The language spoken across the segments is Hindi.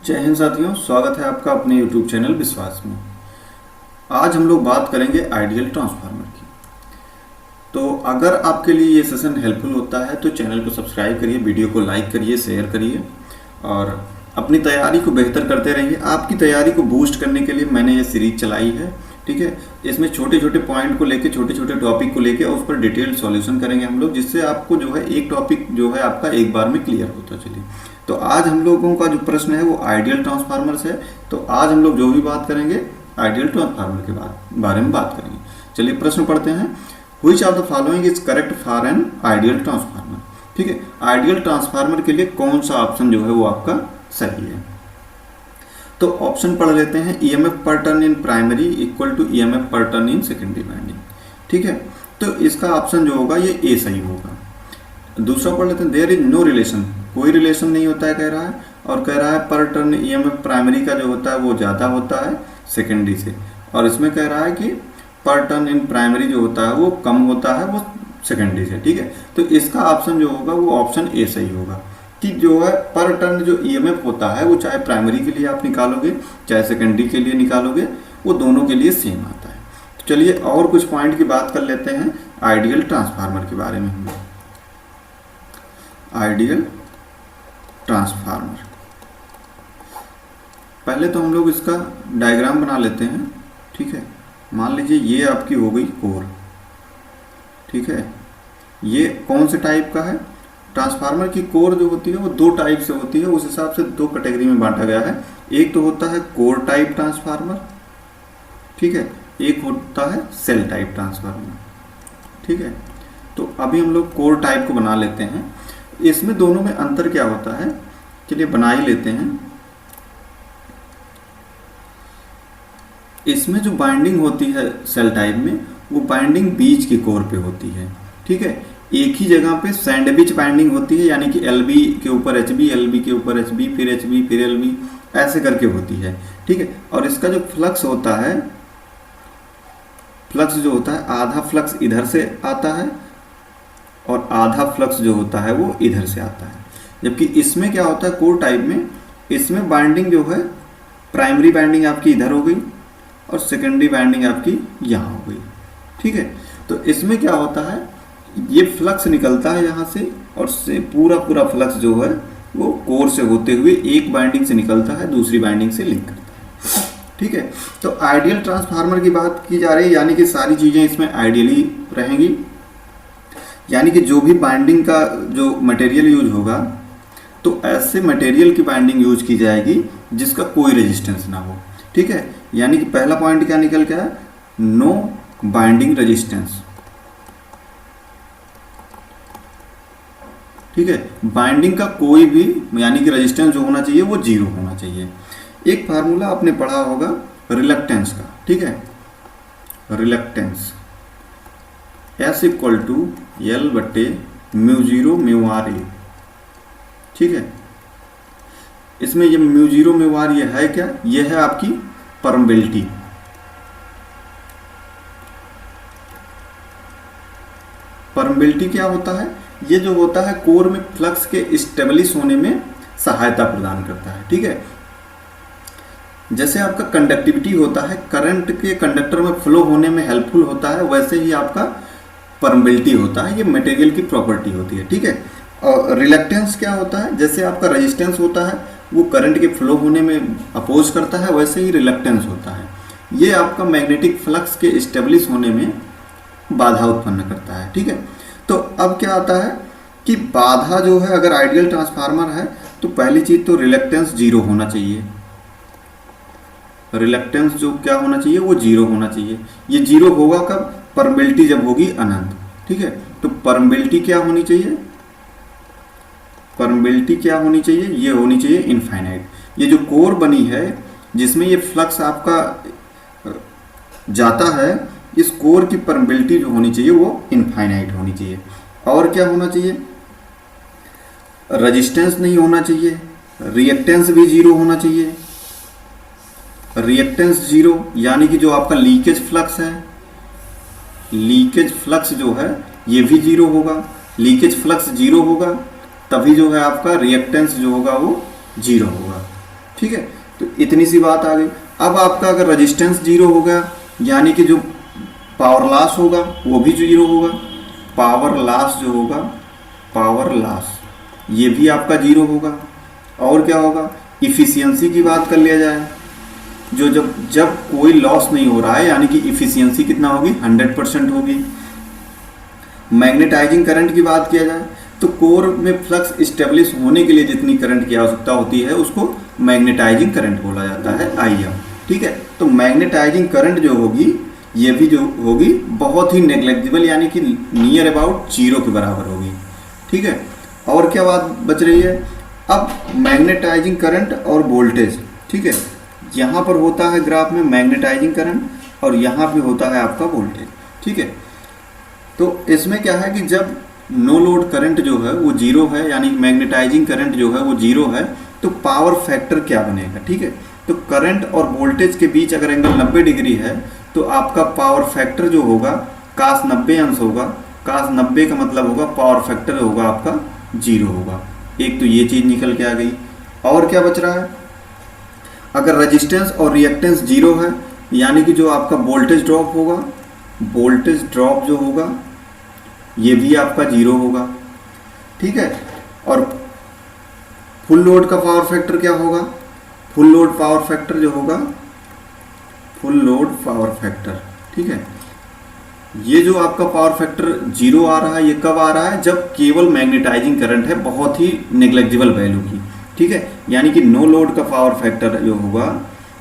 जय हिंद साथियों, स्वागत है आपका अपने YouTube चैनल विश्वास में। आज हम लोग बात करेंगे आइडियल ट्रांसफार्मर की। तो अगर आपके लिए ये सेशन हेल्पफुल होता है तो चैनल को सब्सक्राइब करिए, वीडियो को लाइक करिए, शेयर करिए और अपनी तैयारी को बेहतर करते रहिए। आपकी तैयारी को बूस्ट करने के लिए मैंने ये सीरीज चलाई है, ठीक है। इसमें छोटे छोटे पॉइंट को लेके, छोटे छोटे टॉपिक को लेके उस पर डिटेल्ड सॉल्यूशन करेंगे हम लोग, जिससे आपको जो है एक टॉपिक जो है आपका एक बार में क्लियर होता चलिए। तो आज हम लोगों का जो प्रश्न है वो आइडियल ट्रांसफार्मर से है। तो आज हम लोग जो भी बात करेंगे आइडियल ट्रांसफार्मर के बारे में बात करेंगे। चलिए प्रश्न पढ़ते हैं। Which of the following is correct for an ideal transformer. ठीक है, आइडियल ट्रांसफार्मर के लिए कौन सा ऑप्शन जो है वो आपका सही है। तो ऑप्शन पढ़ लेते हैं। EMF per turn in primary equal to EMF per turn in secondary winding. ठीक है, तो इसका ऑप्शन जो होगा ये ए सही होगा। दूसरा पढ़ लेते हैं। देयर इज नो रिलेशन, कोई रिलेशन नहीं होता है कह रहा है, और कह रहा है पर टर्न ईएमएफ प्राइमरी का जो होता है वो ज़्यादा होता है सेकेंडरी से, और इसमें कह रहा है कि पर टर्न इन प्राइमरी जो होता है वो कम होता है वो सेकेंडरी से। ठीक है, तो इसका ऑप्शन जो होगा वो ऑप्शन ए सही होगा कि जो है पर टर्न जो ईएमएफ होता है वो चाहे प्राइमरी के लिए आप निकालोगे चाहे सेकेंडरी के लिए निकालोगे वो दोनों के लिए सेम आता है। तो चलिए और कुछ पॉइंट की बात कर लेते हैं आइडियल ट्रांसफार्मर के बारे में। हम आइडियल ट्रांसफार्मर, पहले तो हम लोग इसका डायग्राम बना लेते हैं। ठीक है, मान लीजिए ये आपकी हो गई कोर। ठीक है, ये कौन से टाइप का है? ट्रांसफार्मर की कोर जो होती है वो दो टाइप से होती है, उस हिसाब से दो कैटेगरी में बांटा गया है। एक तो होता है कोर टाइप ट्रांसफार्मर, ठीक है, एक होता है सेल टाइप ट्रांसफार्मर। ठीक है, तो अभी हम लोग कोर टाइप को बना लेते हैं। इसमें दोनों में अंतर क्या होता है, चलिए बना ही लेते हैं। इसमें जो बाइंडिंग होती है सेल टाइप में वो बाइंडिंग बीच की कोर पे होती है। ठीक है, एक ही जगह पे सैंडविच बाइंडिंग होती है, यानी कि LB के ऊपर HB, LB के ऊपर HB, फिर HB, फिर LB, ऐसे करके होती है। ठीक है, और इसका जो फ्लक्स होता है, फ्लक्स जो होता है आधा फ्लक्स इधर से आता है और आधा फ्लक्स जो होता है वो इधर से आता है। जबकि इसमें क्या होता है कोर टाइप में, इसमें बाइंडिंग जो है प्राइमरी बाइंडिंग आपकी इधर हो गई और सेकेंडरी बाइंडिंग आपकी यहाँ हो गई। ठीक है, तो इसमें क्या होता है ये फ्लक्स निकलता है यहाँ से और से पूरा पूरा फ्लक्स जो है वो कोर से होते हुए एक बाइंडिंग से निकलता है दूसरी बाइंडिंग से लिंक करता है। ठीक है, तो आइडियल ट्रांसफार्मर की बात की जा रही है, यानी कि सारी चीज़ें इसमें आइडियली रहेंगी, यानी कि जो भी बाइंडिंग का जो मटेरियल यूज होगा तो ऐसे मटेरियल की बाइंडिंग यूज की जाएगी जिसका कोई रेजिस्टेंस ना हो। ठीक है, यानी कि पहला पॉइंट क्या निकल गया, नो बाइंडिंग रेजिस्टेंस। ठीक है, बाइंडिंग का कोई भी यानी कि रेजिस्टेंस जो होना चाहिए वो जीरो होना चाहिए। एक फार्मूला आपने पढ़ा होगा रिलक्टेंस का। ठीक है, reluctance S equal to L बटे μ0 μRA। ठीक है, इसमें ये μ0 μR ये है क्या, ये है आपकी परमेबिलिटी। परमेबिलिटी क्या होता है, ये जो होता है कोर में फ्लक्स के स्टेबलिश होने में सहायता प्रदान करता है। ठीक है, जैसे आपका कंडक्टिविटी होता है, करंट के कंडक्टर में फ्लो होने में हेल्पफुल होता है, वैसे ही आपका परमेबिलिटी होता है, ये मटेरियल की प्रॉपर्टी होती है। ठीक है, और रिलक्टेंस क्या होता है, जैसे आपका रेजिस्टेंस होता है वो करंट के फ्लो होने में अपोज करता है, वैसे ही रिलक्टेंस होता है, ये आपका मैग्नेटिक फ्लक्स के स्टेबलिश होने में बाधा उत्पन्न करता है। ठीक है, तो अब क्या आता है कि बाधा जो है अगर आइडियल ट्रांसफार्मर है तो पहली चीज तो रिलक्टेंस जीरो होना चाहिए। रिलक्टेंस जो क्या होना चाहिए वो जीरो होना चाहिए। ये जीरो होगा कब, परमेबिलिटी जब होगी अनंत। ठीक है, तो परमेबिलिटी क्या होनी चाहिए, परमेबिलिटी क्या होनी चाहिए, ये होनी चाहिए इनफाइनाइट। ये जो कोर बनी है जिसमें ये फ्लक्स आपका जाता है, इस कोर की परमेबिलिटी जो होनी चाहिए वो इनफाइनाइट होनी चाहिए। और क्या होना चाहिए, रेजिस्टेंस नहीं होना चाहिए, रिएक्टेंस भी जीरो होना चाहिए। रिएक्टेंस जीरो यानी कि जो आपका लीकेज फ्लक्स है, लीकेज फ्लक्स जो है ये भी जीरो होगा। लीकेज फ्लक्स जीरो होगा तभी जो है आपका रिएक्टेंस जो होगा वो जीरो होगा। ठीक है, तो इतनी सी बात आ गई। अब आपका अगर रजिस्टेंस जीरो हो गया, यानी कि जो पावर लॉस होगा वो भी जीरो होगा। पावर लॉस जो होगा, पावर लॉस ये भी आपका जीरो होगा। और क्या होगा, इफ़िशियंसी की बात कर लिया जाए, जो जब जब कोई लॉस नहीं हो रहा है यानी कि इफ़िशियंसी कितना होगी, 100% होगी। मैग्नेटाइजिंग करंट की बात किया जाए तो कोर में फ्लक्स इस्टेब्लिश होने के लिए जितनी करंट की आवश्यकता होती है उसको मैग्नेटाइजिंग करंट बोला जाता है, IM। ठीक है, तो मैग्नेटाइजिंग करंट जो होगी ये भी जो होगी बहुत ही नेग्लेक्जिबल यानी कि नियर अबाउट जीरो के बराबर होगी। ठीक है, और क्या बात बच रही है, अब मैग्नेटाइजिंग करंट और वोल्टेज। ठीक है, यहाँ पर होता है ग्राफ में मैग्नेटाइजिंग करंट और यहाँ पे होता है आपका वोल्टेज। ठीक है, तो इसमें क्या है कि जब नो लोड करंट जो है वो जीरो है यानी मैग्नेटाइजिंग करंट जो है वो जीरो है, तो पावर फैक्टर क्या बनेगा। ठीक है, तो करंट और वोल्टेज के बीच अगर एंगल 90 डिग्री है तो आपका पावर फैक्टर जो होगा cos 90 अंश होगा। cos 90 का मतलब होगा पावर फैक्टर होगा आपका जीरो होगा। एक तो ये चीज़ निकल के आ गई। और क्या बच रहा है, अगर रजिस्टेंस और रिएक्टेंस जीरो है यानी कि जो आपका वोल्टेज ड्रॉप होगा, वोल्टेज ड्रॉप जो होगा ये भी आपका जीरो होगा। ठीक है, और फुल लोड का पावर फैक्टर क्या होगा, फुल लोड पावर फैक्टर जो होगा, फुल लोड पावर फैक्टर। ठीक है, ये जो आपका पावर फैक्टर जीरो आ रहा है ये कब आ रहा है, जब केवल मैग्नेटाइजिंग करंट है बहुत ही नेग्लेक्जिबल वैल्यू की। ठीक है, यानी कि नो लोड का पावर फैक्टर जो होगा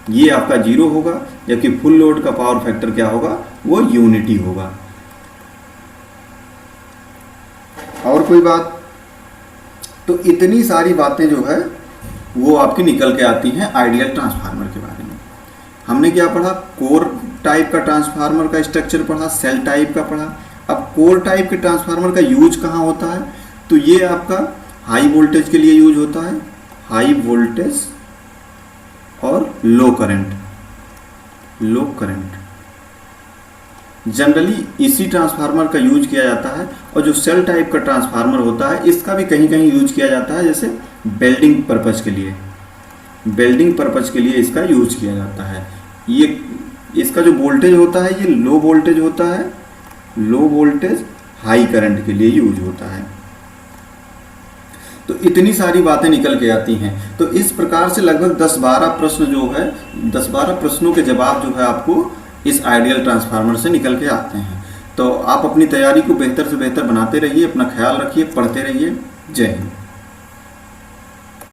ये आपका जीरो होगा, जबकि फुल लोड का पावर फैक्टर क्या होगा, वो यूनिटी होगा। और कोई बात, तो इतनी सारी बातें जो है वो आपकी निकल के आती हैं आइडियल ट्रांसफार्मर के बारे में। हमने क्या पढ़ा, कोर टाइप का ट्रांसफार्मर का स्ट्रक्चर पढ़ा, सेल टाइप का पढ़ा। अब कोर टाइप के ट्रांसफार्मर का यूज कहाँ होता है, तो ये आपका हाई वोल्टेज के लिए यूज होता है, हाई वोल्टेज और लो करंट। लो करंट जनरली इसी ट्रांसफार्मर का यूज किया जाता है। और जो सेल टाइप का ट्रांसफार्मर होता है इसका भी कहीं कहीं यूज किया जाता है, जैसे वेल्डिंग पर्पज के लिए, वेल्डिंग पर्पज के लिए इसका यूज किया जाता है। ये इसका जो वोल्टेज होता है ये लो वोल्टेज होता है, लो वोल्टेज हाई करंट के लिए यूज होता है। तो इतनी सारी बातें निकल के आती हैं। तो इस प्रकार से लगभग 10-12 प्रश्न जो है, 10-12 प्रश्नों के जवाब जो है आपको इस आइडियल ट्रांसफार्मर से निकल के आते हैं। तो आप अपनी तैयारी को बेहतर से बेहतर बनाते रहिए, अपना ख्याल रखिए, पढ़ते रहिए। जय हिंद।